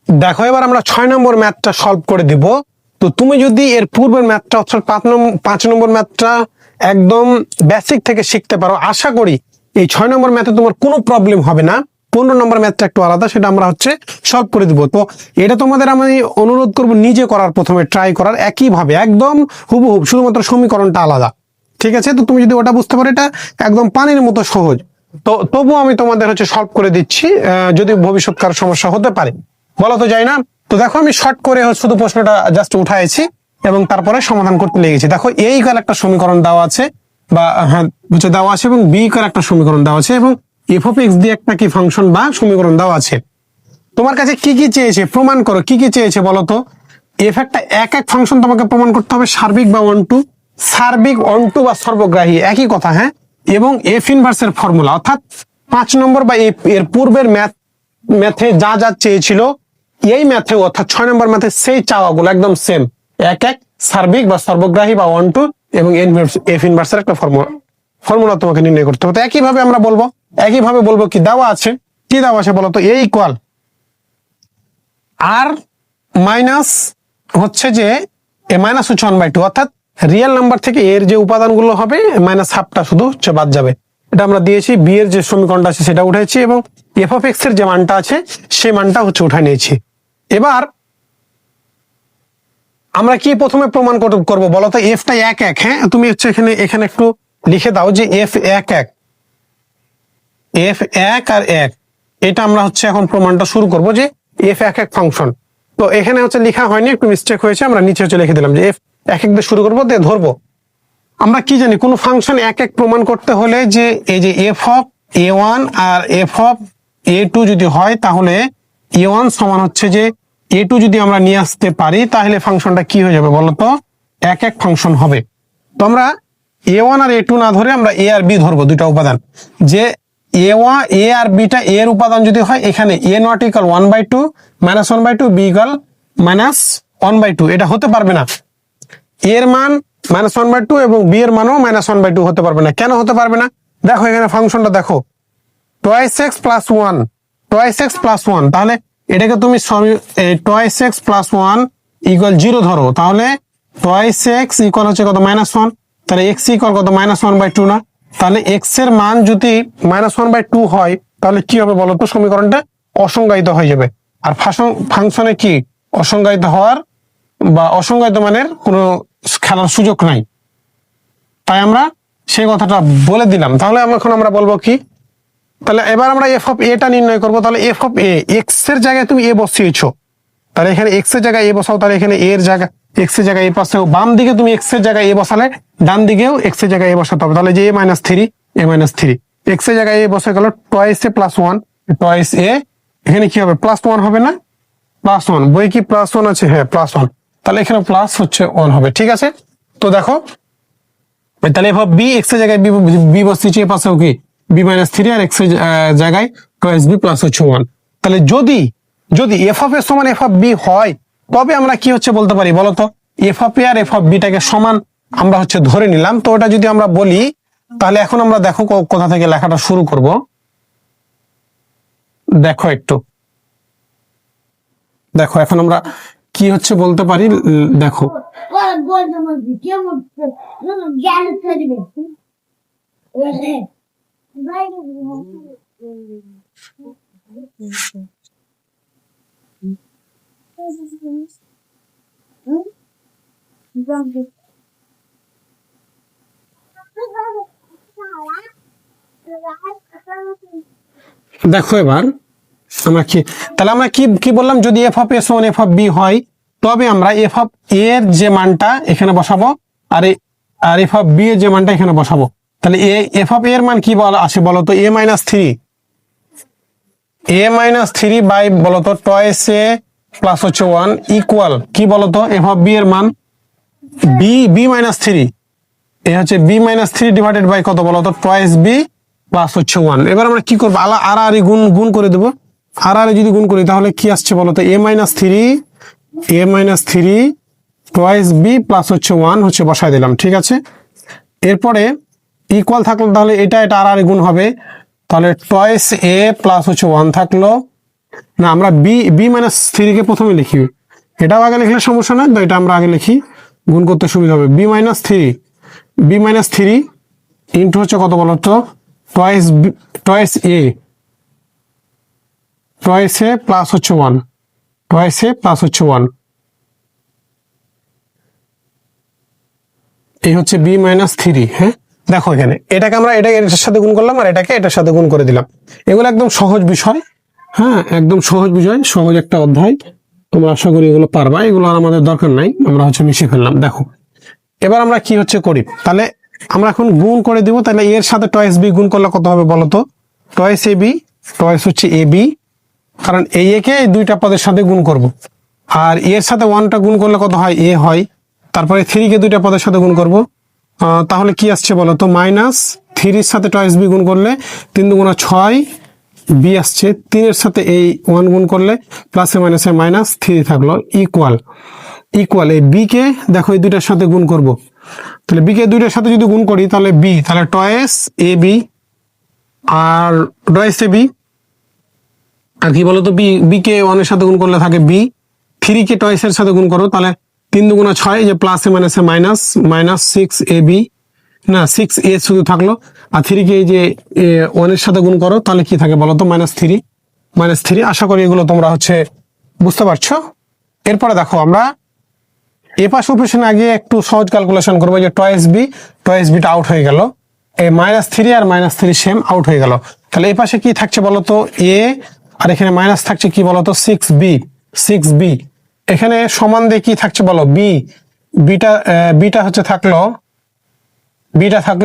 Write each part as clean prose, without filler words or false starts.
দেখো এবার আমরা 6 নম্বর ম্যাথটা সলভ করে দিব। তো তুমি যদি এর পূর্বের ম্যাথটা অর্থাৎ 5 নম্বর ম্যাথটা একদম বেসিক থেকে শিখতে পারো, আশা করি এই 6 নম্বর ম্যাথে তোমার কোনো প্রবলেম হবে না। 15 নম্বর ম্যাথটা একটু আলাদা, সেটা আমরা সলভ করে দিব। তো এটা তোমাদের আমি অনুরোধ করব নিজে করার, প্রথমে ট্রাই করার একইভাবে একদম হুবহু, শুধুমাত্র সমীকরণটা আলাদা। ঠিক আছে? তো তুমি যদি ওটা বুঝতে পারো, এটা একদম পানির মতো সহজ। তো তবুও আমি তোমাদের সলভ করে দিচ্ছি, যদি ভবিষ্যৎকার সমস্যা হতে পারে, বলা তো যায় না। তো দেখো আমি শর্ট করে শুধু প্রশ্নটা জাস্ট উঠাইছি এবং তারপরে সমাধান করতে লেগেছি। দেখো এই কার একটা সমীকরণ দেওয়া আছে, বা হ্যাঁ দেওয়া আছে, এবং বি কার একটা সমীকরণ দেওয়া আছে, এবং এফ অফ এক্স দিয়ে একটা কি ফাংশন বা সমীকরণ দেওয়া আছে। তোমার কাছে কি কি চেয়েছে প্রমাণ করো, কি কি চেয়েছে বলো তো। এফ একটা এক এক ফাংশন তোমাকে প্রমাণ করতে হবে, সার্বিক বা ওয়ান টু, সার্বিক ওয়ান টু বা সর্বগ্রাহী একই কথা, হ্যাঁ। এবং এফ ইনভার্সের ফর্মুলা, অর্থাৎ 5 নম্বর বা এর পূর্বের ম্যাথে যা যা চেয়েছিল এই ম্যাথে, অর্থাৎ 6 নম্বর ম্যাথে সেই চাওয়াগুলো একদম সেম, এক এক সার্বিক বা সর্বগ্রাহী বা ওয়ান টু এবং এফ ইনভার্সের একটা ফর্মুলা তোমাকে নির্ণয় করতে হবে। তো একইভাবে আমরা বলবো, কি দেওয়া আছে, কি দেওয়া আছে বলতো, এ ইকুয়াল আর মাইনাস হচ্ছে যে এ মাইনাস হচ্ছে 1/2, অর্থাৎ রিয়েল নাম্বার থেকে এর যে উপাদানগুলো হবে মাইনাস হাফটা শুধু বাদ যাবে। এটা আমরা দিয়েছি, বি এর যে সমীকরণটা আছে সেটা উঠেছি, এবং এফ অফ এক্স এর যে মানটা আছে সেই মানটা উঠায় নিয়েছি। এবার আমরা কি প্রথমে প্রমাণ করব বলতো, এফটা এক এক, হ্যাঁ তুমি এখানে একটু লিখে দাও যে এফ এক এক, এফ এক আর এক, এটা আমরা এখন প্রমাণটা শুরু করব যে এফ এক এক ফাংশন। তো এখানে লেখা হয়নি, একটু মিস্টেক হয়েছে, আমরা নিচে লিখে দিলাম যে এফ এক এক দিয়ে শুরু করবো, দিয়ে ধরবো। আমরা কি জানি কোন ফাংশন এক এক প্রমাণ করতে হলে যে এই যে এফ অফ এ ওয়ান আর এফ অফ এ টু যদি হয়, তাহলে এ ওয়ান সমান হচ্ছে যে এ টু যদি আমরা নিয়ে আসতে পারি, তাহলে ফাংশনটা কি হয়ে যাবে বলতো, এক এক ফাংশন হবে। তো আমরা এ ওয়ান আর এ টু না ধরে আমরা এ আর বি ধরবো, দুইটা উপাদান। যে এ আর বিটা এর উপাদান যদি হয়, এখানে a not equal 1/2 minus 1/2, b equal minus 1/2, এটা হতে পারবে না। এর মান মাইনাস 1/2 এবং বি এর মানও মাইনাস 1/2 হতে পারবে না। কেন হতে পারবে না? দেখো এখানে ফাংশনটা দেখো, টয়েস এক্স প্লাস ওয়ান, তাহলে এটাকে তুমি twice X plus one equal 0 ধরো, তাহলে টয়েস এক্স ইকুয়াল হচ্ছে কত, -1, তাহলে এক্স ইকুয়াল কত, -1/2 না? তাহলে এক্স এর মান যদি -1/2 হয়, তাহলে কি হবে বলতো, সমীকরণটা অসংজ্ঞায়িত হয়ে যাবে। আর ফাংশনে কি অসংজ্ঞায়িত হওয়ার বা অসংজ্ঞায়িত মানের কোনো খেলার সুযোগ নাই, তাই আমরা সেই কথাটা বলে দিলাম। তাহলে এখন আমরা বলবো কি, তাহলে এবার আমরা এফ অফ এটা নির্ণয় করবো। তাহলে এফ অফ এক্স এর জায়গায় তুমি এ বসিয়েছো, তাহলে এখানে এক্স এর জায়গায় এ বসাও, তাহলে এখানে এর জায়গায় এক্স এর জায়গায় এ পাশেও, বাম দিকে তুমি এক্স এর জায়গায় এ বসালে ডান দিকেও এক্স এর জায়গায় এ বসাতে হবে। তাহলে যে এ -3 এক্স এর জায়গায় এ বসে গেল, টয়েস এ প্লাস ওয়ান, টয়েস এ, এখানে কি হবে, +1 হবে না, +1, বই কি +1 আছে, হ্যাঁ +1, তাহলে এখানে প্লাস হচ্ছে 1 হবে। ঠিক আছে? তো দেখো তাহলে এফ অফ বি, এক্স এর জায়গায় বি বসিয়েছি, এ পাশেও কি b-3 আর এক্স এর জায়গায় টয়েস বি প্লাস হচ্ছে 1। তাহলে যদি এফ অফ এ সমান এফ অফ বি হয়, তবে আমরা কি বলতে পারি বলতো, এফ অফ এ আর এফ অফ বিটাকে সমান আমরা ধরে নিলাম। তো ওটা যদি আমরা বলি, তাহলে এখন আমরা দেখো কোথা থেকে লেখাটা শুরু করব। দেখো এখন আমরা কি বলতে পারি, দেখো দেখো এবার আমরা কি বললাম, যদি এফ অফ এ সমান এফ অফ বি হয়, তবে আমরা এফ অফ এর যে মানটা এখানে বসাবো, আর এফ অফ বি এর যে মানটা এখানে বসাবো। তাহলে এফ অফ এর মান কি আসে বলতো, a-3 বাই বলতো টয়েস এ প্লাস হচ্ছে 1 ইকুয়াল কি বলতো, এফ অফ বি এর মান b-3, এ হচ্ছে b-3 ডিভাইডেড বাই কত বলতো, টয়েস বি প্লাস হচ্ছে 1। এবার আমরা কি করবো, আর গুণ করে দেবো। আর যদি গুণ করি, তাহলে কি আসছে বলতো, a-3 টয়েস বি প্লাস হচ্ছে 1 বসায় দিলাম। ঠিক আছে? এরপরে ইকুয়াল থাকলো, তাহলে এটা আর গুণ হবে, তাহলে টয়েস এ প্লাস হচ্ছে 1 থাকলো, না, আমরা বি মাইনাস থ্রিকে প্রথমে লিখি, এটাও আগে লিখলে সমস্যা নয়, তো এটা আমরা আগে লিখি, গুণ করতে সুবিধা হবে। বি মাইনাস থ্রি ইন্টু হচ্ছে কত বলতো, টয়েস এ প্লাস হচ্ছে ওয়ান, এই হচ্ছে বি মাইনাস থ্রি। হ্যাঁ, দেখো এখানে এটাকে আমরা এটার সাথে গুণ করলাম, আর এটাকে এটার সাথে গুণ করে দিলাম। এগুলো একদম সহজ বিষয়। হ্যাঁ, একদম সহজ বিষয়, সহজ একটা অধ্যায়, তোমরা আশা করি এগুলো পারবা। এগুলো আর আমাদের দরকার নাই, আমরা হচ্ছে মিশিয়ে ফেললাম। দেখো এবার আমরা কি হচ্ছে করি, তাহলে আমরা এখন গুণ করে দিব। তাহলে এর সাথে টয়েস বি গুণ করলে কত হবে বলতো, টয়েস এ বি, টয়েস হচ্ছে এ বি, কারণ এই একে এই দুইটা পদের সাথে গুণ করব। আর এর সাথে ওয়ানটা গুণ করলে কত হয়, এ হয়। তারপরে থ্রিকে দুইটা পদের সাথে গুণ করব, তাহলে কি আসছে বলতো, মাইনাস থ্রির সাথে টয়েস বি গুণ করলে 3 দুগুণা 6 বি আসছে। 3-এর সাথে এই ওয়ান গুণ করলে প্লাসে মাইনাসে মাইনাস থ্রি থাকলো, ইকুয়াল এই বি কে দেখো এই দুইটার সাথে গুণ করব। তাহলে বি কে দুইটার সাথে যদি গুণ করি তাহলে বি, তাহলে toys A B R toys A B, আর কি বলতো, বি কে ওয়ানের সাথে গুণ করলে থাকে বি। থ্রি কে টয়েস এর সাথে গুণ করো, তাহলে 3 দুগুণা 6, যে প্লাসে মাইনাসে মাইনাস 6 এ বি, না 6 এ শুধু থাকলো। আর থ্রি কে এই যে ওয়ানের সাথে গুণ করো, তাহলে কি থাকে বলতো, মাইনাস থ্রি। আশা করি এগুলো তোমরা হচ্ছে বুঝতে পারছো। এরপরে দেখো আমরা এপাশ অপারেশন আগে একটু সহজ ক্যালকুলেশন করবো, যে টয়েস বিটা আউট হয়ে গেল, এই মাইনাস থ্রি আর মাইনাস থ্রি সেম আউট হয়ে গেল। তাহলে এই পাশে কি থাকছে বলতো, এ, আর এখানে মাইনাস থাকছে কি বলতো, 6b। এখানে সমান দিয়ে কি থাকছে বলো, বিটা হচ্ছে থাকলো,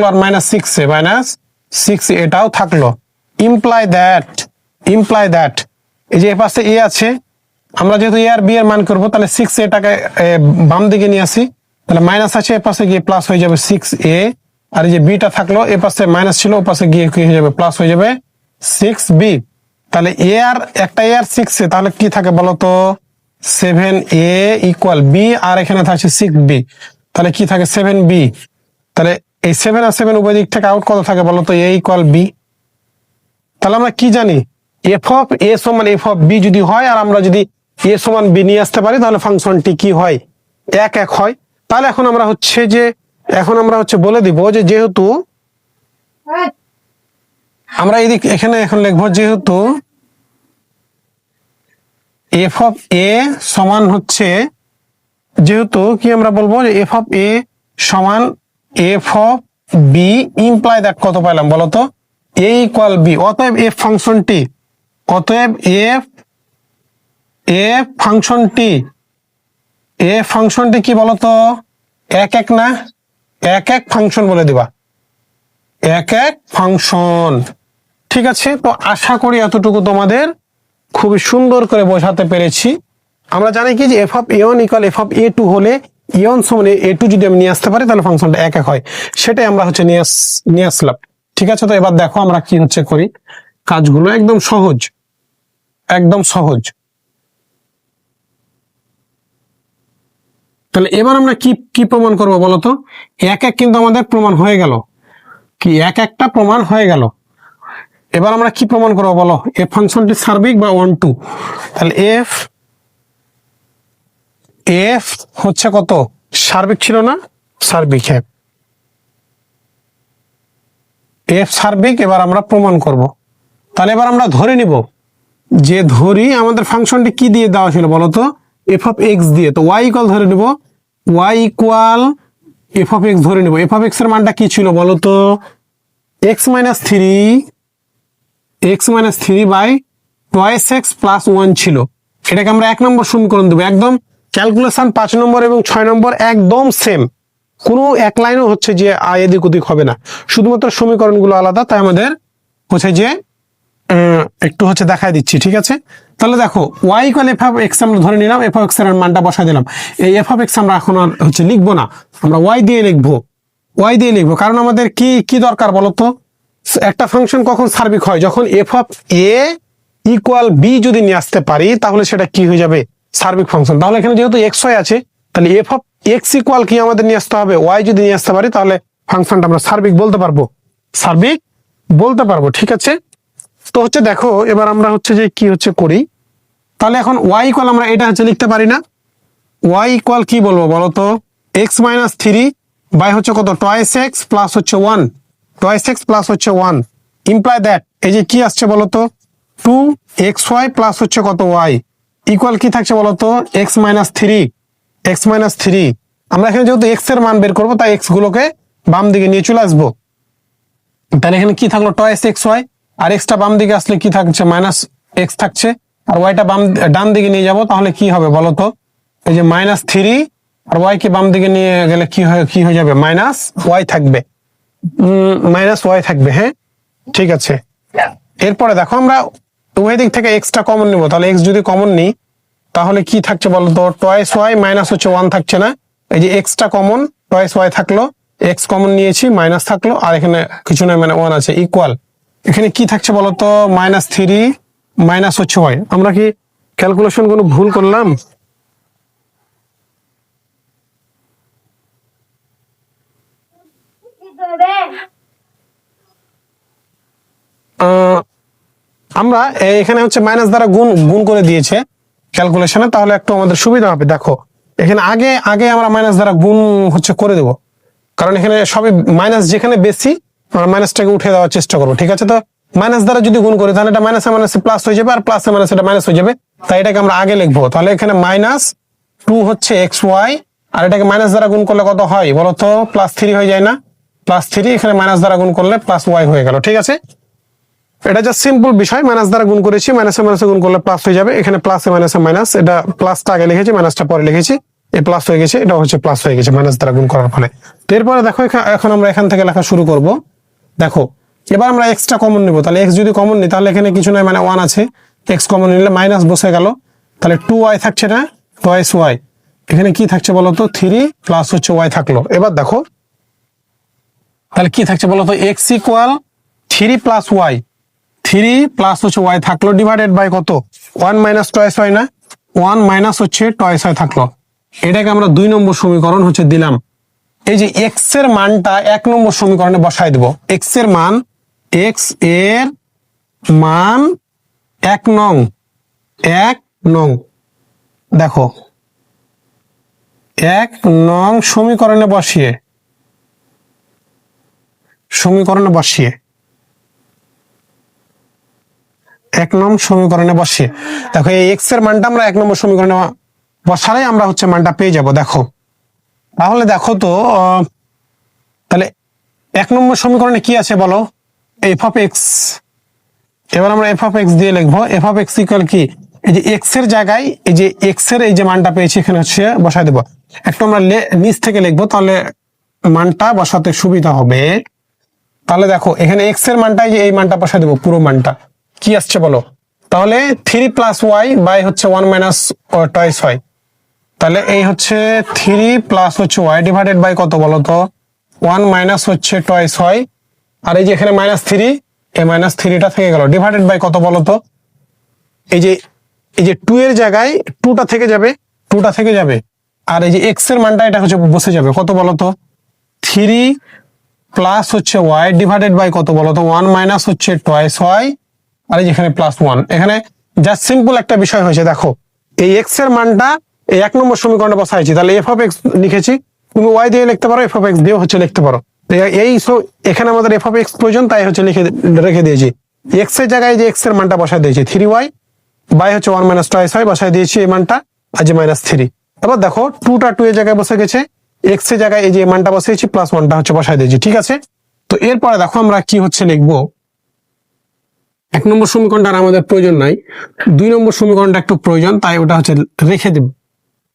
আর মাইনাস সিক্স এটাও থাকলো। ইমপ্লাই দ্যাট এই যে এ পাশে এ আছে, আমরা যেহেতু এ আর বি এর মান করবো, তাহলে 6 এটাকে বাম দিকে নিয়ে আসি, তাহলে মাইনাস আছে, এ পাশে গিয়ে প্লাস হয়ে যাবে 6a, আর এই যে বিটা থাকলো, এ পাশে মাইনাস ছিল, ও পাশে গিয়ে কি হয়ে যাবে, প্লাস হয়ে যাবে 6b। তাহলে এ আর 6a, তাহলে কি থাকে বলতো, 7a ইকুয়াল বি, আর এখানে থাকছে 6b, তাহলে কি থাকে 7b। তাহলে এই 7 আর 7 উভয় দিক থেকে আউট কত থাকে বলতো, a ইকুয়াল বি। তাহলে আমরা কি জানি, এফ অফ এ সমান এফ অফ বি যদি হয়, আর আমরা যদি এ সমান বি নিয়ে আসতে পারি, তাহলে ফাংশনটি কি হয়, 1 হয়। তাহলে এখন আমরা হচ্ছে বলে দিব যে, যেহেতু আমরা এখানে এখন লিখবো, যেহেতু এফ অফ এ সমান হচ্ছে, যেহেতু কি আমরা বলবো, যে এফ অফ এ সমান F of B, imply that কত পাইলাম বলতো, এ ইকুয়াল বি। অতএব এফ ফাংশনটি কি বলতো, 1 না, 1 ফাংশন বলে দিবা, 1 ফাংশন। ঠিক আছে, তো আশা করি এতটুকু তোমাদের খুবই সুন্দর করে বোঝাতে পেরেছি। আমরা জানি কি, যে F of A one equal F of A two হলে, এ ওয়ান সমান এ টু যদি আমি নিয়ে আসতে পারি, তাহলে ফাংশনটা 1 হয়। সেটাই আমরা হচ্ছে নিয়ে আসলাম। ঠিক আছে, তো এবার দেখো আমরা কি হচ্ছে করি, কাজগুলো একদম সহজ। তাহলে এবার আমরা কি প্রমাণ করবো বলতো, 1 কিন্তু আমাদের প্রমাণ হয়ে গেল, কি 1 প্রমাণ হয়ে গেল। এবার আমরা কি প্রমাণ করবো বলো, এফ ফাংশনটি সার্বিক বা 1 2। তাহলে এফ হচ্ছে কত, সার্বিক ছিল না, সার্বিক, হ্যাঁ এফ সার্বিক। এবার আমরা প্রমাণ করব। তাহলে এবার আমরা ধরে নিব, যে ধরি আমাদের ফাংশনটি কি দিয়ে দেওয়া ছিল বলতো, এফ অফ এক্স দিয়ে। তো ওয়াই ইকুয়াল ধরে নিব, Y equal F of X ধরে নিব। এফ অফ এক্স এর মানটা কি ছিল বলতো, X minus three by twice X plus 1 ছিল। এটাকে আমরা 1 নম্বর সমীকরণ দেবো। একদম ক্যালকুলেশন 5 নম্বর এবং 6 নম্বর একদম সেম, কোনো এক লাইনও হচ্ছে যে এদিক ওদিক হবে না, শুধুমাত্র সমীকরণগুলো আলাদা। তাই আমাদের হচ্ছে যে একটু হচ্ছে দেখায় দিচ্ছি। ঠিক আছে, তাহলে দেখো Y equal F of X আমরা ধরে নিলাম, এফ অফ এক্স এর মানটা বসাই দিলাম। এই এফ অফ এক্স আমরা এখন আর হচ্ছে লিখবো না, আমরা ওয়াই দিয়ে লিখবো। কারণ আমাদের কি দরকার বলতো, একটা ফাংশন কখন সার্বিক হয়, যখন F of A equal B যদি নিয়ে আসতে পারি, তাহলে সেটা কি হয়ে যাবে, সার্বিক ফাংশন। তাহলে এখানে যেহেতু এক্স ওয়াই আছে, তাহলে এফ অফ এক্স ইকুয়াল কি আমাদের নিয়ে আসতে হবে, ওয়াই যদি নিয়ে আসতে পারি, তাহলে ফাংশনটা আমরা সার্বিক বলতে পারবো। ঠিক আছে, তো হচ্ছে দেখো এবার আমরা হচ্ছে যে কি হচ্ছে করি, তাহলে এখন ওয়াই ইকুয়াল আমরা এটা হচ্ছে লিখতে পারি না? ওয়াই ইকুয়াল কি বলবো বলো তো, এক্স মাইনাস থ্রি বাই হচ্ছে কত, টয়েস এক্স প্লাস হচ্ছে ওয়ান, টয়েস এক্স প্লাস হচ্ছে ওয়ান, ইমপ্লাই দ্যাট এই যে কি আসছে বলো তো, টু এক্স ওয়াই প্লাস হচ্ছে কত ওয়াই ইকুয়াল কি থাকছে বলো তো, x minus three, x minus three. আমরা এখানে যেহেতু এক্স এর মান বের করবো তাই এক্স গুলোকে বাম দিকে নিয়ে চলে আসবো। তাহলে এখানে কি থাকলো, টয়েস এক্স ওয়াই, আর এক্সটা বাম দিকে আসলে কি থাকছে, মাইনাস এক্স থাকছে, আর ওয়াইটা ডান দিকে নিয়ে যাব, তাহলে কি হবে বলো তো, এই যে মাইনাস থ্রি আর ওয়াই কে বাম দিকে নিয়ে গেলে কি হয়ে যাবে, মাইনাস ওয়াই থাকবে, মাইনাস ওয়াই থাকবে। হ্যাঁ ঠিক আছে। এরপরে দেখো আমরা উভয় দিক থেকে এক্সটা কমন নিব, তাহলে এক্স যদি কমন নিই তাহলে কি থাকছে বলতো, টয়েস ওয়াই মাইনাস হচ্ছে ওয়ান থাকছে না, এই যে এক্সটা কমন, টয়েস ওয়াই থাকলো, এক্স কমন নিয়েছি মাইনাস থাকলো, আর এখানে কিছু নয় মানে ওয়ান আছে, ইকুয়াল এখানে কি থাকছে বলতো, মাইনাস থ্রি মাইনাস হচ্ছে ওয়াই। আমরা কি ক্যালকুলেশন কোনো ভুল করলাম? আমরা এখানে হচ্ছে মাইনাস দ্বারা গুণ গুণ করে দিয়েছে ক্যালকুলেশনে, তাহলে একটু আমাদের সুবিধা হবে। দেখো এখানে আগে আগে আমরা মাইনাস দ্বারা গুণ হচ্ছে করে দেব, কারণ এখানে সবই মাইনাস, যেখানে বেশি আমরা মাইনাসটাকে উঠে দেওয়ার চেষ্টা করবো। ঠিক আছে, তো মাইনাস দ্বারা যদি গুণ করি তাহলে এটা মাইনাসে মাইনাসে প্লাস হয়ে যাবে, আর প্লাসে মাইনাসে এটা মাইনাস হয়ে যাবে, তাই এটাকে আমরা আগে লিখবো। তাহলে এখানে মাইনাস টু হচ্ছে এক্স ওয়াই, আর এটাকে মাইনাস দ্বারা গুণ করলে কত হয় বলতো, প্লাস থ্রি হয়ে যায় না, প্লাস থ্রি, এখানে মাইনাস দ্বারা গুণ করলে প্লাস ওয়াই হয়ে গেল। ঠিক আছে, এটা জাস্ট সিম্পল বিষয়, মাইনাস দ্বারা গুণ করেছি, মাইনাসে মাইনাসে গুণ করলে প্লাস হয়ে যাবে, এখানে প্লাসে মাইনাসে মাইনাস, এটা প্লাসটা আগে লিখেছি মাইনাসটা পরে লিখেছি, এই প্লাস হয়ে গেছে, এটা হচ্ছে প্লাস হয়ে গেছে মাইনাস দ্বারা গুণ করার ফলে। তো এরপরে দেখো এখন আমরা এখান থেকে লেখা শুরু করব। দেখো এবার আমরা এক্সটা কমন নিব, তাহলে এক্স যদি কমন নিই তাহলে এখানে কিছু নয় মানে ওয়ান আছে, এক্স কমন নিলে মাইনাস বসে গেল, তাহলে টু ওয়াই থাকছে না, টয়েস ওয়াই, এখানে কি থাকছে বলতো, থ্রি প্লাস হচ্ছে ওয়াই থাকলো। এবার দেখো তাহলে কি থাকছে বলতো, X equal three plus Y, three plus হচ্ছে ওয়াই থাকলো, ডিভাইডেড বাই কত, ওয়ান মাইনাস টয়েস ওয়াই না, ওয়ান মাইনাস হচ্ছে টয়েস ওয়াই থাকলো। এটাকে আমরা 2 নম্বর সমীকরণ হচ্ছে দিলাম। এই যে এক্স এর মানটা 1 নম্বর সমীকরণে বসাই দেব, এক্স এর মান, এক্স এর মান 1 নং, 1 নং, দেখো 1 নং সমীকরণে বসিয়ে, সমীকরণে বসিয়ে 1 নং সমীকরণে বসিয়ে দেখো এই এক্স এর মানটা আমরা 1 নম্বর সমীকরণে বসালে আমরা হচ্ছে মানটা পেয়ে যাব। দেখো তাহলে দেখো তো তাহলে 1 নম্বর সমীকরণে কি আছে বলো, এফ অফ এক্স। এবার আমরা এফ অফ এক্স দিয়ে লিখবো, এফ অফ এক্স ইকুয়াল কি, এই যে এক্স এর জায়গায় এই যে এক্স এর এই যে মানটা পেয়েছি এখানে হচ্ছে বসাই দেবো, একটু আমরা নিচ থেকে লিখবো তাহলে মানটা বসাতে সুবিধা হবে। তাহলে দেখো এখানে এক্স এর মানটা এই মানটা বসাই দেবো, পুরো মানটা কি আসছে বলো, তাহলে থ্রি প্লাস ওয়াই বাই হচ্ছে ওয়ান মাইনাস টয়েস ওয়াই, তাহলে এই হচ্ছে থ্রি প্লাস হচ্ছে ওয়াই ডিভাইডেড বাই কত বলো তো, ওয়ান মাইনাস হচ্ছে টয়েস ওয়াই, আর এই যে এখানে মাইনাস থ্রি, এই মাইনাস থ্রিটা থেকে গেল, ডিভাইডেড বাই কত বলো তো, এই যে টু এর জায়গায় টুটা থেকে যাবে, টুটা থেকে যাবে, আর এই যে এক্স এর মানটা এটা হচ্ছে বসে যাবে, কত বলো তো, থ্রি প্লাস হচ্ছে ওয়াই ডিভাইডেড বাই কত বলো তো, ওয়ান মাইনাস হচ্ছে টয়েস ওয়াই, আর এই যেখানে প্লাস ওয়ান। এখানে জাস্ট সিম্পল একটা বিষয় হয়েছে, দেখো এই এক্স এর মানটা এই 1 নম্বর সমীকরণে বসাইছি, তাহলে এফ অফ এক্স লিখেছি, তুমি ওয়াই দিয়ে লিখতে পারো, এফ অফ এক্স দিয়েও হচ্ছে লিখতে পারো। এই এখানে আমাদের এফ অফ এক্স প্রয়োজন, তাই হচ্ছে রেখে দিয়েছি, এক্স এর জায়গায় যে এক্স এর মানটা বসাই দিয়েছি, থ্রি ওয়াই বাই হচ্ছে ওয়ান মাইনাস টয়েস ওয়াই বসাই দিয়েছি এই মানটা, আর যে মাইনাস থ্রি। এবার দেখো টুটা টু এর জায়গায় বসে গেছে, এক্স এর জায়গায় এই যে মানটা বসিয়েছি, প্লাস ওয়ানটা হচ্ছে বসাই দিয়েছি। ঠিক আছে, তো এরপরে দেখো আমরা কি হচ্ছে লিখবো, 1 নম্বর সমীকরণটা আর আমাদের প্রয়োজন নাই, 2 নম্বর সমীকরণটা একটু প্রয়োজন, তাই ওটা হচ্ছে রেখে দেব।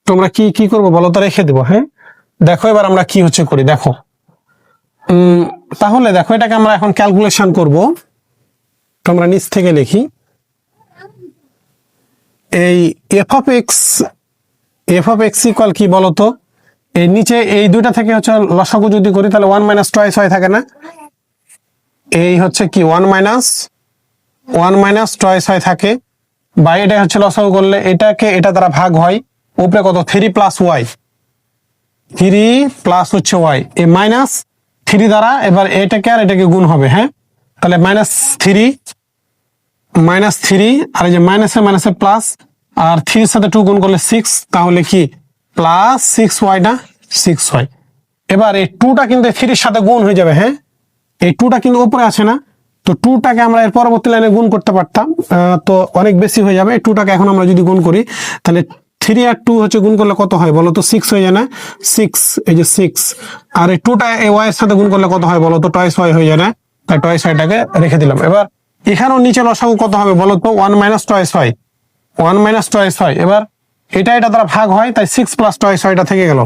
তোমরা কি করবো বলো তো, রেখে দেবো। হ্যাঁ দেখো এবার আমরা কি হচ্ছে করি, দেখো তাহলে দেখো এটাকে আমরা এখন ক্যালকুলেশন করব, তোমরা নিচ থেকে লিখি, এই এফ অফ এক্স ইকুয়াল কি বলতো, এই নিচে এই দুইটা থেকে হচ্ছে লসাগু যদি করি তাহলে ওয়ান মাইনাস টয়েস ওয়াই থাকে না, এই হচ্ছে কি ওয়ান মাইনাস টয়েস ওয়াই থাকে, বা এটা হচ্ছে লসাগু করলে এটাকে এটা দ্বারা ভাগ হয়, উপরে কত three plus Y, three plus হচ্ছে ওয়াই, এই মাইনাস থ্রি দ্বারা এবার এটাকে আর এটাকে গুণ হবে। হ্যাঁ তাহলে মাইনাস থ্রি আর এই যে মাইনাসে মাইনাসে প্লাস, আর 3 এর সাথে 2 গুণ করলে 6, তাহলে কি প্লাস 6y না, 6y। এবার এই 2টা কিন্তু 3 এর সাথে গুণ হয়ে যাবে। হ্যাঁ, এই 2টা কিন্তু উপরে আছে না, তো 2টাকে আমরা এর পরবর্তী লাইনে গুণ করতে পারতাম, তো অনেক বেশি হয়ে যাবে। 2টাকে এখন আমরা যদি গুণ করি, তাহলে 3 আর 2 হচ্ছে গুণ করলে কত হয় বলো তো, 6 হয়ে যায় না, 6, এই যে 6। আর এই 2টা এই y এর সাথে গুণ করলে কত হয় বলো তো, টয়েস y হয়ে যায় না, তাই টয়েস yটাকে রেখে দিলাম। এবার এখানেও নিচে লসাগু কত হবে বলো তো, 1 minus toys y, 1 minus toys y। এবার এটা দ্বারা ভাগ হয়, তাই 6 প্লাস টয়েস yটা থেকে গেল,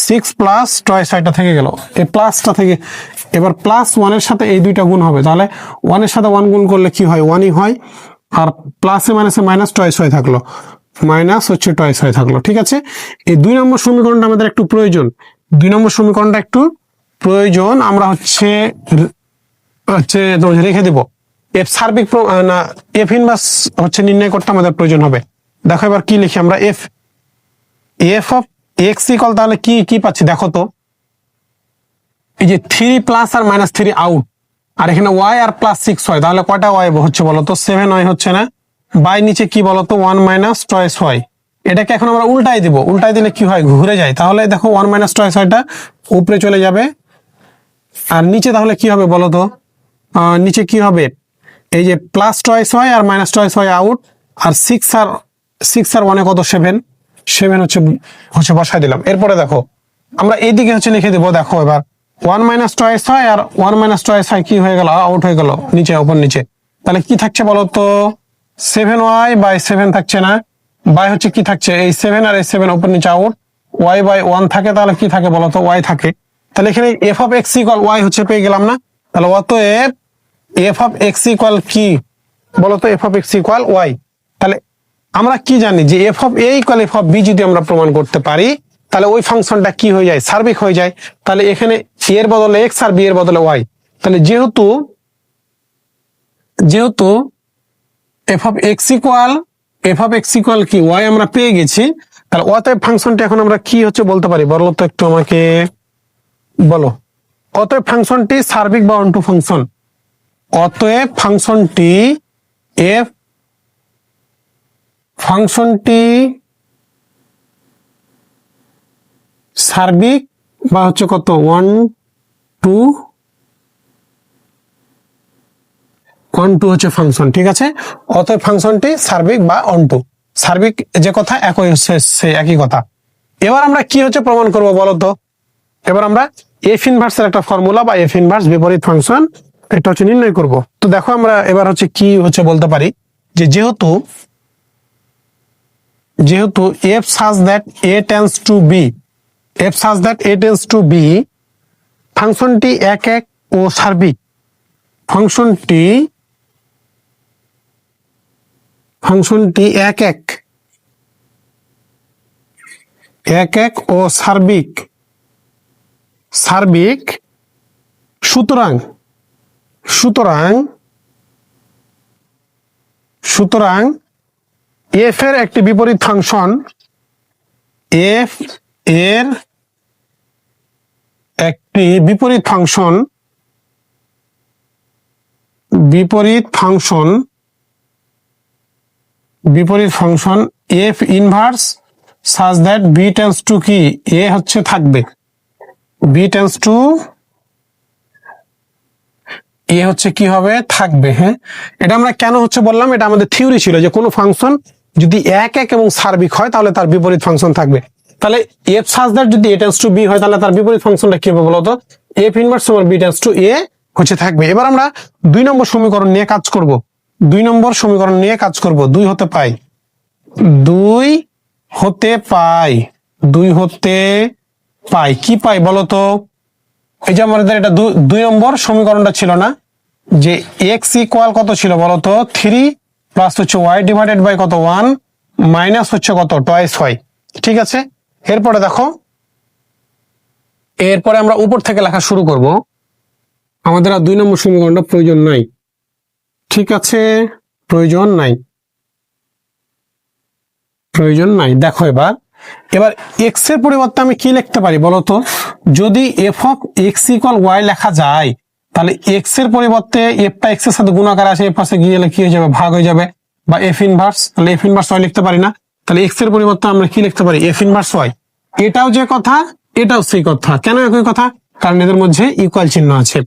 6 প্লাস টয়েস yটা থেকে গেল, এই প্লাসটা থেকে। এবার প্লাস 1 এর সাথে এই দুইটা গুণ হবে, তাহলে 1 এর সাথে 1 গুণ করলে কি হয়, 1ই হয়। আর প্লাসে মাইনাসে মাইনাস টয়েস y থাকলো, মাইনাস হচ্ছে টয়েস y থাকলো। ঠিক আছে, এই 2 নম্বর সমীকরণটা আমাদের একটু প্রয়োজন, 2 নম্বর সমীকরণটা একটু প্রয়োজন। আমরা হচ্ছে রেখে দিব। এফ সার্বিক না, এফ ইনভার্স হচ্ছে নির্ণয় করতে আমাদের প্রয়োজন হবে। দেখো এবার কি লিখি আমরা, এফ অফ এক্স ইকুয়াল, তাহলে কি কি পাচ্ছি দেখো তো, এই যে 3 প্লাস আর মাইনাস 3 আউট, আর এখানে y আর প্লাস 6y, তাহলে কয়টা y হচ্ছে বলতো, 7y হচ্ছে না। বাই নিচে কি বলতো, 1 মাইনাস টয়েস y। এটাকে এখন আমরা উল্টাই দিব, উল্টাই দিলে কি হয়, ঘুরে যায়। তাহলে দেখো 1 মাইনাস টয়েস yটা উপরে চলে যাবে, আর নিচে তাহলে কি হবে বলতো, নিচে কি হবে, এই যে প্লাস টয়েস y আর মাইনাস টয়েস y আউট, আর 6 আর 1 কত, 7 হচ্ছে বসাই দিলাম। এরপরে দেখো আমরা এইদিকে হচ্ছে লিখে দেবো, দেখো এবার 1 মাইনাস টয়েস y আর 1 মাইনাস টয়েস y কি হয়ে গেল, আউট হয়ে গেল নিচে, উপর নিচে। তাহলে কি থাকছে বলো তো, 7y বাই 7 থাকছে না, বাই হচ্ছে কি থাকছে, এই 7 আর এই 7 উপর নিচে আউট, y বাই 1 থাকে, তাহলে কি থাকে বলো তো, y থাকে। তাহলে এখানে F of x equal y হচ্ছে পেয়ে গেলাম না। তাহলে অতএব এফ অফ এক্স ইকুয়াল কি বলতো, F of x equal y। তাহলে আমরা কি জানি যে F of A equal F of B যদি আমরা প্রমাণ করতে পারি, তাহলে ওই ফাংশনটা কি হয়ে যায়, সার্বিক হয়ে যায়। তাহলে এখানে এর বদলে এক্স আর বি এর বদলে ওয়াই, তাহলে যেহেতু এফ অফ এক্স ইকুয়াল কি ওয়াই আমরা পেয়ে গেছি, তাহলে অতএব ফাংশনটা এখন আমরা কি হচ্ছে বলতে পারি বলো তো, একটু আমাকে বলো। অতএব ফাংশনটি সার্বিক বা অন্টু ফাংশন, অতএব ফাংশনটি সার্বিক বা হচ্ছে কত, 1 2 হচ্ছে ফাংশন। ঠিক আছে, অতএব ফাংশনটি সার্বিক বা অন্টু, সার্বিক যে কথা একই হচ্ছে, সেই একই কথা। এবার আমরা কি হচ্ছে প্রমাণ করব বলো তো, এবার আমরা এফ ইনভার্সের একটা ফর্মুলা বা এফ ইনভার্স বিপরীত ফাংশন এটা হচ্ছে নির্ণয় করব। তো দেখো আমরা এবার হচ্ছে কি হচ্ছে বলতে পারি, যে যেহেতু F such that A tends to B, ফাংশনটি এক ও সার্বিক, ফাংশনটি এক ও সার্বিক, সুতরাং এফ এর একটি বিপরীত ফাংশন, এফ এর একটি বিপরীত function F inverse such that B tends to কি, এ হচ্ছে থাকবে, বি টেন্ডস টু এ হচ্ছে কি হবে, থাকবে। হ্যাঁ, এটা আমরা কেন হচ্ছে বললাম, এটা আমাদের থিওরি ছিল যে কোনো ফাংশন যদি এক এবং সার্বিক হয় তাহলে তার বিপরীত ফাংশন থাকবে। তাহলে এফ সাজ দ্যাট যদি এ টেন্ডস টু বি হয়, তাহলে তার বিপরীত ফাংশনটা কি হবে বলতো, এফ ইনভার্স সমান বি টেন্ডস টু এ হচ্ছে থাকবে। এবার আমরা 2 নম্বর সমীকরণ নিয়ে কাজ করব, 2 হতে পাই, 2 হতে পাই কি পাই বলতো, এই যে আমাদের এটা 2 নম্বর সমীকরণটা ছিল না, যে এক্স ইকুয়াল কত ছিল বলতো, 3 প্লাস হচ্ছে ওয়াই ডিভাইডেড বাই কত, 1 মাইনাস হচ্ছে কত, টয়েস ওয়াই। ঠিক আছে, এরপরে দেখো, এরপরে আমরা উপর থেকে লেখা শুরু করব, আমাদের আর 2 নম্বর সমীকরণটা প্রয়োজন নাই। ঠিক আছে, প্রয়োজন নাই। দেখো এবার এক্স এর পরিবর্তে আমি কি লিখতে পারি বলতো, যদি F of x equal Y লেখা যায়, তাহলে এক্স এর পরিবর্তে এফটা এক্স এর সাথে গুণাকার আছে, এর পাশে গিয়ে কি হয়ে যাবে, ভাগ হয়ে যাবে, বা এফ ইনভার্স, তাহলে এফ ইনভার্স ওয়াই লিখতে পারি না। তাহলে এক্স এর পরিবর্তে আমরা কি লিখতে পারি, এফ ইনভার্স ওয়াই। এটাও যে কথা এটাও সেই কথা। কেন একই কথা? কারণ এদের মধ্যে ইকুয়াল চিহ্ন আছে।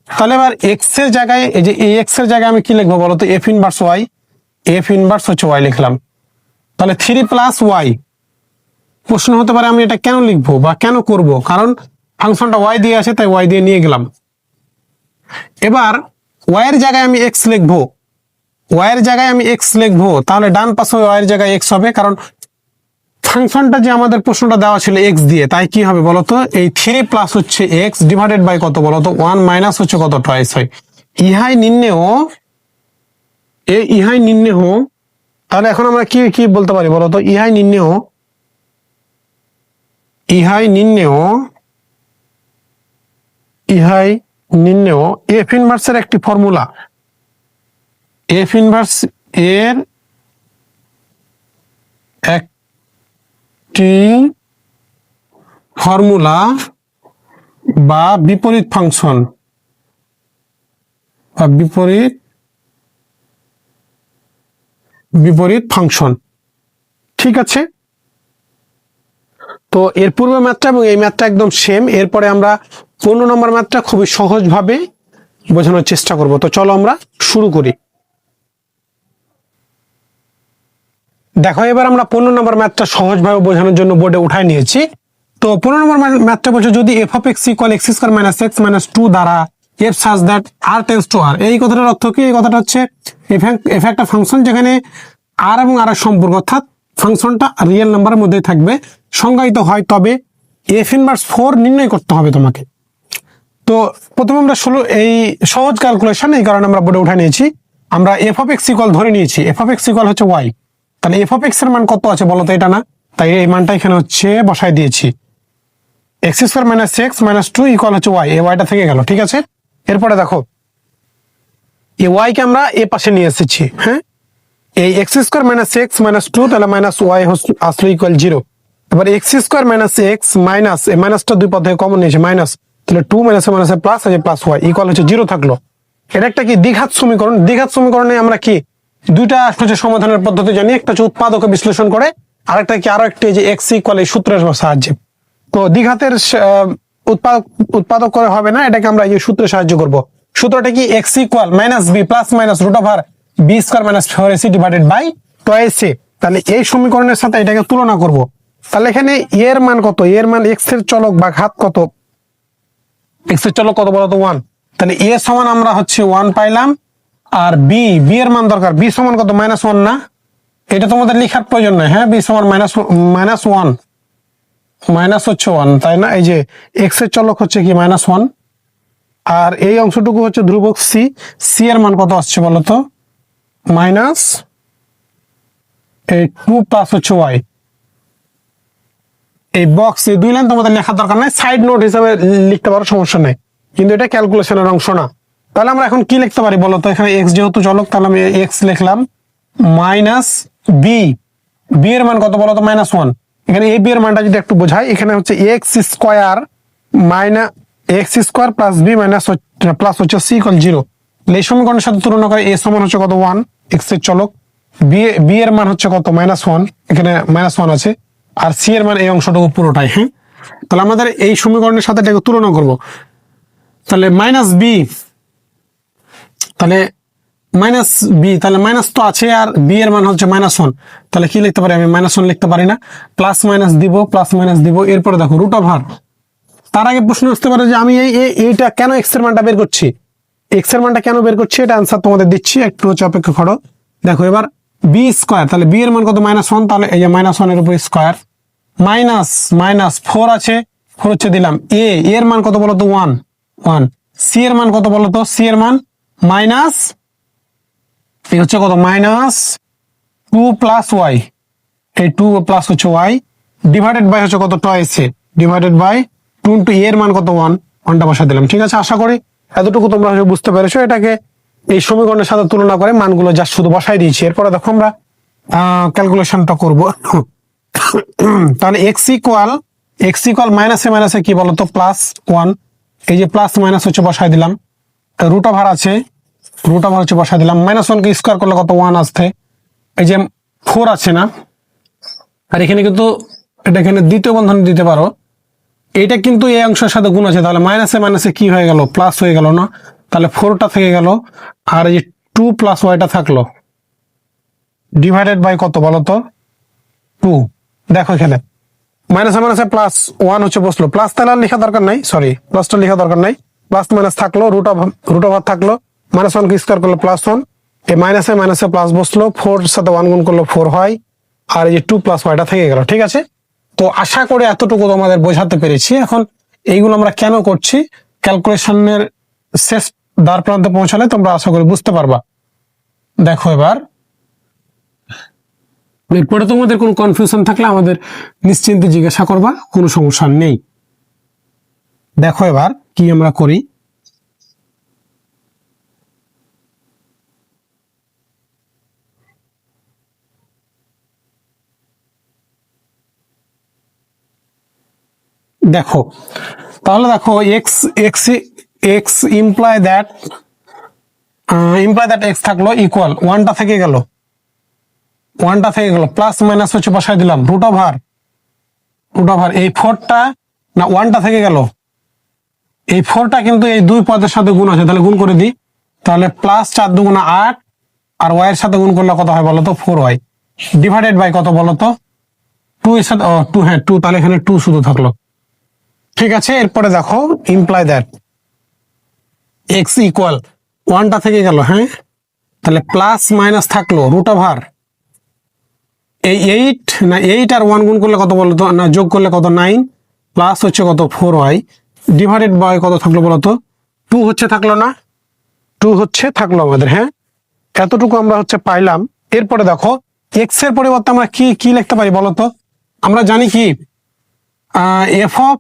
তাহলে এবার এক্স এর জায়গায় এই যে এই এক্স এর জায়গায় আমি কি লিখবো বলতো, F inverse Y. F inverse হচ্ছে ওয়াই লিখলাম। তাহলে 3 প্লাস ওয়াই। প্রশ্ন হতে পারে আমি এটা কেন লিখবো বা কেন করব, কারণ ফাংশনটা ওয়াই দিয়ে আছে তাই ওয়াই দিয়ে নিয়ে গেলাম। এবার ওয়াই এর জায়গায় আমি এক্স লিখবো, ওয়াই এর জায়গায় আমি এক্স লিখবো, তাহলে ডান পাশে ওয়াই এর জায়গায় এক্স হবে, কারণ ফাংশনটা যে আমাদের প্রশ্নটা দেওয়া ছিল এক্স দিয়ে, তাই কি হবে বলতো, এই 3 প্লাস হচ্ছে এক্স ডিভাইডেড বাই কত বলতো 1 মাইনাস হচ্ছে কত টয়েস হয়। ইহাই নির্ণেয়। তাহলে এখন আমরা কি কি বলতে পারি বলতো, ইহাই নির্ণেয় এফ ইনভার্সের একটি ফর্মুলা। এফ ইনভার্স এর একটি ফর্মুলা বা বিপরীত ফাংশন বা বিপরীত ফাংশন। ঠিক আছে, তো এর পূর্বে ম্যাথটা এবং এই ম্যাথটা একদম সেম। এরপরে আমরা 15 নম্বর ম্যাথটা খুবই সহজভাবে বোঝানোর চেষ্টা করব। তো চলো আমরা শুরু করি। দেখো, এবার আমরা 15 নম্বর ম্যাথটা সহজভাবে বোঝানোর জন্য বোর্ডে উঠায় নিয়েছি। তো 15 নম্বর ম্যাথটা বলছে, যদি F of x equal x squared minus x minus 2 দ্বারা f such that r tends to r. এই কথাটার অর্থ কি? এই কথাটা হচ্ছে এফ একটা ফাংশন যেখানে আর এবং আর এর সম্পর্ক, অর্থাৎ ফাংশনটা রিয়েল নাম্বারের মধ্যে থাকবে, সংজ্ঞায়িত হয়, তবে এফ ইনভার্স 4 নির্ণয় করতে হবে তোমাকে। তো প্রথমে আমরা এই সহজ ক্যালকুলেশন, এই কারণে আমরা বোর্ডে উঠে নিয়েছি। আমরা এফ অফ এক্স ইকুয়াল ধরে নিয়েছি, এফ অফ এক্স ইকুয়াল হচ্ছে ওয়াই। তাহলে এফ অফ এক্স এর মান কত আছে বলো তো, এটা না, তাই এই মানটা এখানে হচ্ছে বসাই দিয়েছি। X squared minus x minus 2 equal হচ্ছে ওয়াই, এই ওয়াইটা থেকে গেল। ঠিক আছে, এরপরে দেখো এই ওয়াই কে আমরা এ পাশে নিয়ে এসেছি। হ্যাঁ, এই x squared minus x minus 2, তাহলে মাইনাস ওয়াই আসলে ইকুয়াল 0। এবার x squared minus x minus, এই মাইনাসটা দুই পদ থেকে কমন নিয়েছে মাইনাস, তাহলে 2 মাইনাস মাইনাসে প্লাস আছে, প্লাস ওয়াই ইকুয়াল হচ্ছে 0 থাকলো। এটা একটা কি দ্বিঘাত সমীকরণ। দ্বিঘাত সমীকরণে আমরা কি দুইটা হচ্ছে সমাধানের পদ্ধতি জানি, একটা হচ্ছে উৎপাদক বিশ্লেষণ করে, আরেকটা কি আরো একটি যে এক্স ইকুয়াল এই সূত্রের সাহায্যে। তো দ্বিঘাতের উৎপাদক করে হবে না, এটাকে আমরা এই সূত্রের সাহায্য করব। সূত্রটা কি, x equal minus b plus minus root over b squared minus 4ac divided by twice a. তাহলে এই সমীকরণের সাথে এটাকে তুলনা করব। তাহলে এখানে এর মান কত, এর মান এক্স এর চলক বা ঘাত কত, এক্স এর চলক কত বলতো 1। তাহলে এ সমান আমরা হচ্ছে 1 পাইলাম, আর বি এর মান দরকার, বি সমান কত -1 না, এটা তোমাদের লেখার প্রয়োজন নাই। হ্যাঁ, বি সমান -1 মাইনাস হচ্ছে 1, তাই না? এই যে এক্স এর চলক হচ্ছে কি -1, আর এই অংশটুকু হচ্ছে ধ্রুবক সি। সি এর মান কত আসছে বলতো, মাইনাস 2 প্লাস হচ্ছে ওয়াই। এই বক্স এই দুই লাইন তোমাদের লেখার দরকার নাই, সাইড নোট হিসাবে লিখতে পারো, সমস্যা নেই, কিন্তু এটা ক্যালকুলেশনের অংশ না। তাহলে আমরা এখন কি লিখতে পারি বলতো, এখানে এক্স যেহেতু চলক, তাহলে আমি এক্স লিখলাম মাইনাস বি এর মান কত বলতো -1। এখানে এ বি এর মানটা যদি একটু বোঝাই, এখানে হচ্ছে X square minus X square plus B minus plus হচ্ছে সি ইকুয়াল 0। এই সমীকরণের সাথে তুলনা করে এ সমান হচ্ছে কত 1, এক্স এর চলক, বি এর মান হচ্ছে কত -1, এখানে -1 আছে, আর সি এর মান এই অংশটুকু পুরোটাই। হ্যাঁ, তাহলে আমাদের এই সমীকরণের সাথে এটাকে তুলনা করব। তাহলে মাইনাস বি, তাহলে মাইনাস বি, তাহলে মাইনাস তো আছে, আর বি এর মান হচ্ছে -1, তাহলে কি লিখতে পারি আমি, -1 লিখতে পারি না, প্লাস মাইনাস দিব। এরপরে দেখো রুট ওভার। তার আগে প্রশ্ন আসতে পারে যে আমি এইটা কেন এক্স এর মানটা বের করছি, এক্স এর মানটা কেন বের করছি, এটা আনসার তোমাদের দিচ্ছি, একটু হচ্ছে অপেক্ষা করো। দেখো এবার বি স্কোয়ার, তাহলে বি এর মান কত -1, তাহলে এই যে -1 এর উপর স্কোয়ার, মাইনাস 4 আছে, 4 হচ্ছে দিলাম। এর মান কত বলতো 1, সি এর মান কত বলতো, সি এর মান মাইনাস, এই হচ্ছে কত -2 প্লাস ওয়াই, এই 2 প্লাস হচ্ছে ওয়াই ডিভাইডেড বাই হচ্ছে কত twice A, divided by 2 into এর মান কত 1টা বসা দিলাম। ঠিক আছে, আশা করি এতটুকু তোমরা বুঝতে পেরেছো। এটাকে এই সমীকরণের সাথে তুলনা করে মানগুলো যা শুধু বসাই দিয়েছি। এরপরে দেখো আমরা ক্যালকুলেশনটা করব। তাহলে এক্স ইকুয়াল মাইনাসে মাইনাসে কি বলতো +1, এই যে প্লাস মাইনাস হচ্ছে বসাই দিলাম, রুট ওভার আছে, রুট ওভার হচ্ছে বসাই দিলাম, -1 কে স্কোয়ার করলে কত 1 আসছে, এই যে 4 আছে না, আর এখানে কিন্তু এটা এখানে দ্বিতীয় বন্ধনী দিতে পারো, এটা কিন্তু এই অংশের সাথে গুণ আছে, তাহলে মাইনাসে মাইনাসে কি হয়ে গেল, প্লাস হয়ে গেল না, তাহলে 4টা থেকে গেল, আর এই যে 2 প্লাস ওয়াইটা থাকলো, ডিভাইডেড বাই কত বলো তো, 2। দেখো এখানে মাইনাসে মাইনাসে প্লাস 1 হচ্ছে বসলো, প্লাস তাহলে আর লেখা দরকার নাই, সরি প্লাসটা লেখা দরকার নাই, প্লাস মাইনাস থাকলো, রুট ওভার থাকলো, -1 কে স্কয়ার করলো +1, এই মাইনাসে মাইনাসে প্লাস বসলো, 4 এর সাথে 1 গুণ করলো 4 হয়, আর এই যে 2 প্লাস ওয়াইটা থেকে গেল। ঠিক আছে, তো আশা করে এতটুকু তোমাদের বোঝাতে পেরেছি। এখন এইগুলো আমরা কেন করছি, ক্যালকুলেশনের শেষ দ্বার প্রান্তে পৌঁছালে তোমরা আশা করি বুঝতে পারবা। দেখো এবার এরপরে তোমাদের কোনো কনফিউশন থাকলে আমাদের নিশ্চিন্তে জিজ্ঞাসা করবা, কোনো সমস্যা নেই। দেখো এবার কি আমরা করি, দেখো তাহলে দেখো x x x imply that x থাকলো ইকুয়াল 1টা থেকে গেল, প্লাস মাইনাস হচ্ছে বসাই দিলাম, রুট ওভার এই 4টা না 1টা থেকে গেল, এই 4টা কিন্তু এই দুই পদের সাথে গুণ আছে, তাহলে গুণ করে দিই, তাহলে প্লাস 4 দুগুণা 8, আর ওয়াই এর সাথে গুণ করলে কত হয় বলতো, 4y, ডিভাইডেড বাই কত বলতো, 2 এর সাথে 2, হ্যাঁ 2, তাহলে এখানে 2 শুধু থাকলো। ঠিক আছে, এরপরে দেখো ইমপ্লাই দ্যাট এক্স ইকুয়াল 1টা থেকে গেল, হ্যাঁ তাহলে প্লাস মাইনাস থাকলো, রুট ওভার এই 8 আর 1 গুণ করলে কত বলতো, না যোগ করলে কত 9, প্লাস হচ্ছে কত 4y, ডিভাইডেড বাই কত থাকলো বলতো, 2 হচ্ছে থাকলো না, 2 হচ্ছে থাকলো আমাদের, হ্যাঁ এতটুকু আমরা হচ্ছে পাইলাম। এরপরে দেখো এক্স এর পরিবর্তে আমরা কি কি লিখতে পারি বলতো, আমরা জানি কি এফ অফ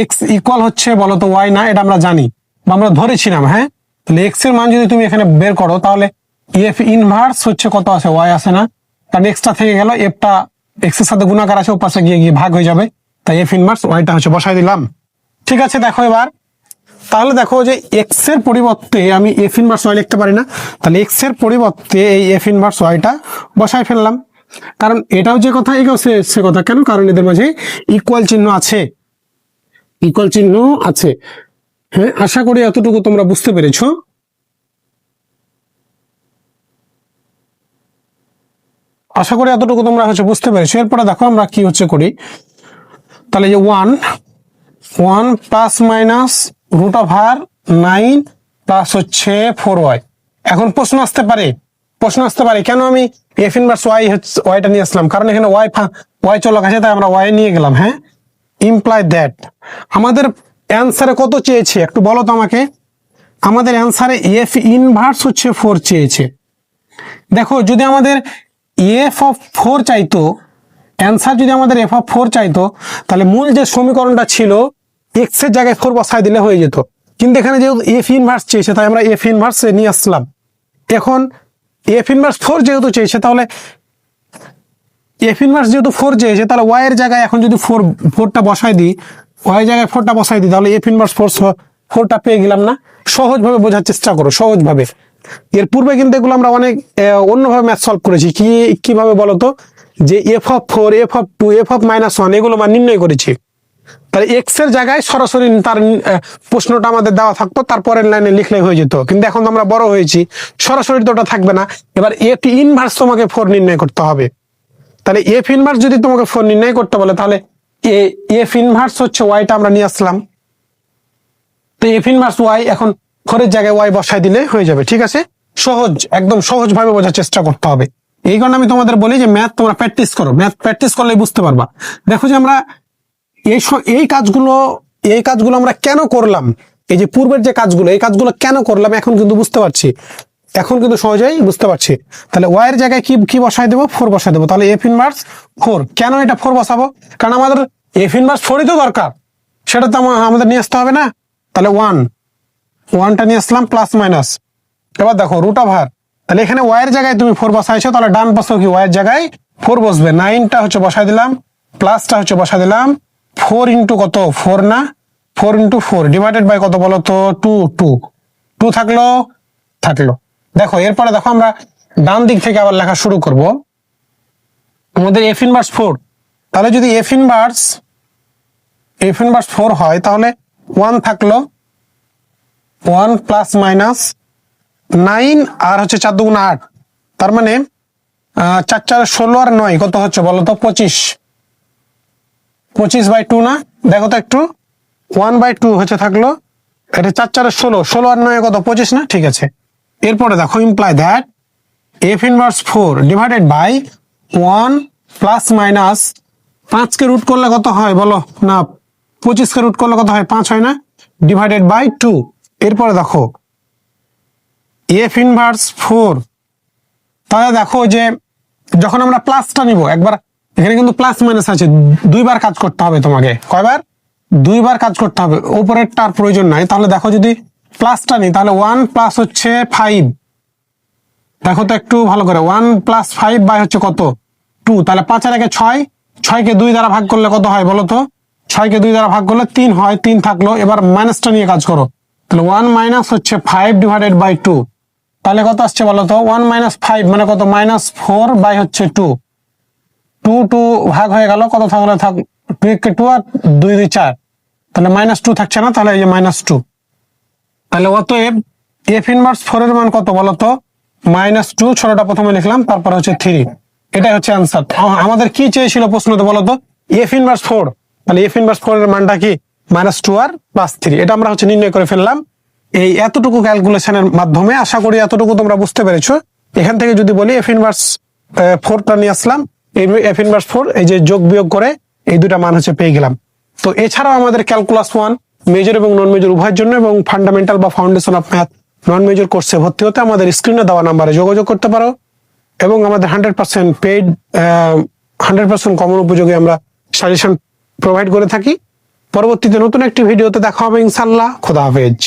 এক্স ইকুয়াল হচ্ছে বলতো ওয়াই, না এটা আমরা জানি বা আমরা ধরেছিলাম, হ্যাঁ তাহলে এক্স এর মান যদি তুমি এখানে বের করো তাহলে এফ ইনভার্স হচ্ছে কত আছে, ওয়াই আছে না, কারণ এক্সটা থেকে গেল, এফটা এক্স এর সাথে গুণাকার আছে, ও পাশে গিয়ে গিয়ে ভাগ হয়ে যাবে, তাই এফ ইনভার্স ওয়াইটা হচ্ছে বসাই দিলাম। ঠিক আছে, দেখো এবার তাহলে দেখো যে এক্স এর পরিবর্তে আমি এফ ইনভার্স ওয়াই লিখতে পারি না, তাহলে এক্স এর পরিবর্তে এই এফ ইনভার্স ওয়াইটা বসাই ফেললাম, কারণ এটাও যে কথা এটাও সে কথা, কেন, কারণ এদের মাঝে ইকুয়াল চিহ্ন আছে, হ্যাঁ আশা করি এতটুকু তোমরা বুঝতে পেরেছো। এরপরে দেখো আমরা কি হচ্ছে করি, তাহলে যে 1 plus minus root over 9 plus হচ্ছে 4y। এখন প্রশ্ন আসতে পারে কেন আমি এফ ইনভার্স ওয়াইটা নিয়ে আসলাম, কারণ এখানে ওয়াই চলক আছে, তাই আমরা ওয়াই নিয়ে গেলাম, হ্যাঁ ইমপ্লাই দ্যাট আমাদের অ্যান্সারে কত চেয়েছে একটু বলো তো আমাকে, আমাদের অ্যান্সারে এফ ইনভার্স হচ্ছে 4 চেয়েছে। দেখো যদি আমাদের এফ অফ 4 চাইতো, অ্যান্সার যদি আমাদের এফ অফ 4 চাইতো, তাহলে মূল যে সমীকরণটা ছিল এক্স এর জায়গায় 4 বসায় দিলে হয়ে যেত, কিন্তু এখানে যেহেতু এফ ইনভার্স চেয়েছে তাই আমরা এফ ইনভার্স নিয়ে আসলাম। এখন এফ ইনভার্স 4 যেহেতু চেয়েছে, তাহলে এফ ইনভার্স যেহেতু 4 চেয়েছে, তাহলে ওয়াই এর জায়গায় এখন যদি 4টা বসাই দিই, ওয়াই জায়গায় 4টা বসাই দিই, তাহলে এফ ইনভার্স 4টা পেয়ে গেলাম না। সহজভাবে বোঝার চেষ্টা করো, সহজভাবে। এর পূর্বে কিন্তু এগুলো আমরা অনেক অন্যভাবে ম্যাথ সলভ করেছি, কিভাবে বলতো, যে F of 4, F of 2, F of -1 এগুলো মান নির্ণয় করেছি, তাহলে এক্স এর জায়গায় সরাসরি তার প্রশ্নটা আমাদের দেওয়া থাকতো, তারপরের লাইনে লিখলে হয়ে যেত, কিন্তু এখন তো আমরা বড় হয়েছি, সরাসরি তো ওটা থাকবে না, এবার এফ ইনভার্স তোমাকে 4 নির্ণয় করতে হবে। তাহলে এফ ইনভার্স যদি তোমাকে 4 নির্ণয় করতে বলে, তাহলে এফ ইনভার্স হচ্ছে ওয়াইটা আমরা নিয়ে আসলাম, তো এফ ইনভার্স ওয়াই এখন 4 এর জায়গায় ওয়াই বসাই দিলে হয়ে যাবে। ঠিক আছে, একদম সহজ ভাবে বোঝার চেষ্টা করতে হবে। এই কারণে আমি তোমাদের বলি যে ম্যাথ তোমরা প্র্যাকটিস করো, ম্যাথ প্র্যাকটিস করলেই বুঝতে পারবা। দেখো যে আমরা এই কাজগুলো আমরা কেন করলাম, এই যে পূর্বের যে কাজগুলো, এই কাজগুলো কেন করলাম এখন কিন্তু বুঝতে পারছি, এখন কিন্তু সহজেই বুঝতে পারছি। তাহলে ওয়াই এর জায়গায় কি বসাই দেবো, 4 বসাই দেবো, তাহলে এফ ইনভার্স 4। কেন এটা 4 বসাবো, কারণ আমাদের এফ ইনভার্স 4ই তো দরকার, সেটা তো আমাদের নিয়ে আসতে হবে না। তাহলে 1টা নিয়ে আসলাম প্লাস মাইনাস, এবার দেখো রুট ওভার, তাহলে এখানে ওয়াই এর জায়গায় তুমি 4 বসাইছো, তাহলে ডান পাশেও কি ওয়াই এর জায়গায় 4 বসবে, 9টা হচ্ছে বসাই দিলাম, প্লাসটা হচ্ছে বসাই দিলাম, 4 ইন্টু কত 4 না, 4 ইন্টু 4 ডিভাইডেড বাই কত বলো তো 2 থাকলো। দেখো এরপরে দেখো আমরা ডান দিক থেকে আবার লেখা শুরু করব। আমাদের এফ ইনভার্স 4 তাহলে যদি এফ ইনভার্স 4 হয় তাহলে 1 থাকলো, 1 প্লাস মাইনাস 9 আর হচ্ছে 4 দুগুণ 8, তার মানে 4 4 16 আর 9 কত হচ্ছে বলো তো? 25/2 না? দেখো তো একটু, 1/2 হচ্ছে থাকলো, এটা 4 4 16 আর 9 কত? 25 না? ঠিক আছে। এরপরে দেখো imply that F inverse 4 divided by 1 plus minus 5 কে রুট করলে কত হয় বলো? না, 25 কে রুট করলে কত হয়? 5 হয় না? Divided by 2। এরপরে দেখো এফ ইনভার্স 4, তাহলে দেখো যে যখন আমরা প্লাসটা নিব, একবার এখানে কিন্তু প্লাস মাইনাস আছে, দুইবার কাজ করতে হবে তোমাকে। কয়বার? দুইবার কাজ করতে হবে, উপরেরটার প্রয়োজন নাই। তাহলে দেখো যদি প্লাসটা নিই তাহলে 1 প্লাস হচ্ছে 5, দেখো তো একটু ভালো করে, 1 প্লাস 5 বাই হচ্ছে কত? 2, তাহলে 5 আর 1 6, 6 কে 2 দ্বারা ভাগ করলে কত হয় বলো তো? 6 কে 2 দ্বারা ভাগ করলে 3 হয়, 3 থাকলো। এবার মাইনাসটা নিয়ে কাজ করো, তাহলে 1 মাইনাস হচ্ছে 5 ডিভাইডেড বাই 2, তাহলে কত আসছে বলো তো? 1 মাইনাস 5 মানে কত? -4 বাই হচ্ছে 2, 2 ভাগ হয়ে গেল, কত থাকলে 2 কে 2 আর 2 2 4, তাহলে -2 থাকছে না? তাহলে এই যে -2। তাহলে অতএব এফ ইনভার্স 4 এর মান কত বলো তো? -2, ছোটটা প্রথমে লিখলাম, তারপর হচ্ছে 3। এটাই হচ্ছে অ্যান্সার। আমাদের কি চেয়েছিল প্রশ্নতে বলো তো? এফ ইনভার্স 4, তাহলে এফ ইনভার্স 4 এর মানটা কি? -2 আর +3। এটা আমরা হচ্ছে নির্ণয় করে ফেললাম এই এতটুকু ক্যালকুলেশনের মাধ্যমে। আশা করি এতটুকু তোমরা বুঝতে পেরেছো। এখান থেকে যদি বলি এফ ইনভার্স 4টা নিয়ে আসলাম, এই এফ ইনভার্স 4 এই যে যোগ বিয়োগ করে এই দুটা মান হচ্ছে পেয়ে গেলাম। তো এছাড়াও আমাদের ক্যালকুলাস 1 মেজর এবং নন মেজর উভয়ের জন্য এবং ফান্ডামেন্টাল বা foundation of math non major কোর্সে ভর্তি হতে আমাদের স্ক্রিনে দেওয়া নাম্বারে যোগাযোগ করতে পারো। এবং আমাদের 100% পেইড 100% কমন উপযোগী আমরা সাজেশন প্রোভাইড করে থাকি। পরবর্তীতে নতুন একটি ভিডিওতে দেখা হবে ইনশাআল্লাহ। খোদা হাফেজ।